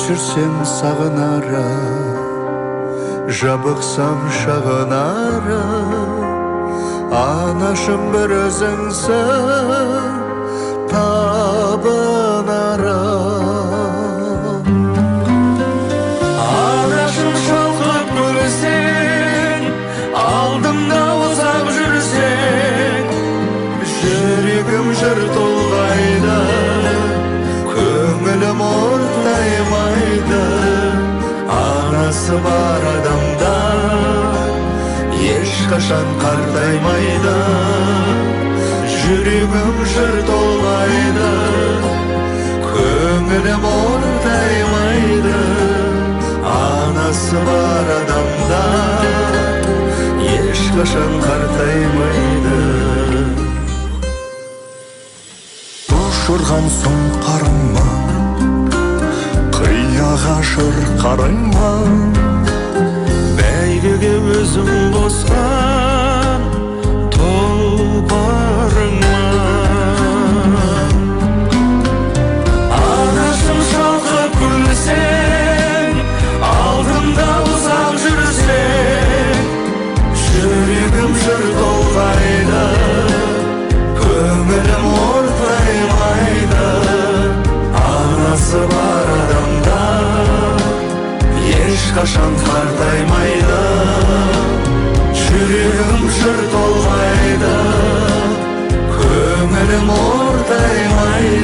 жүрсең сағынары, жабықсам шағынары, анашым бір өзіңсің табынары. Анашым шалқып көрсең, алдымда ұзақ жүрсең, жүрегім жыр толғайды, көңілім ортаймайды. Анасы бар адамда ешқашан қартаймайды. Жүрегім жыр толғайды, көңілім ортаймайды. Анасы бар адамда ешқашан қартаймайды. Ұшырған соң қарыңма, қияға шырқарыңма, бәйгеге өзің қосқан тұлпарыңма. Анашым шалқып күлсең, алдымда ұзақ жүрсең, жүрегім жыр толғайды, көңілім ортаймайды. Анасы бар адамда ешқашан қартаймайды. Жүрегім жыр толғайды, көңілім ортаймайды.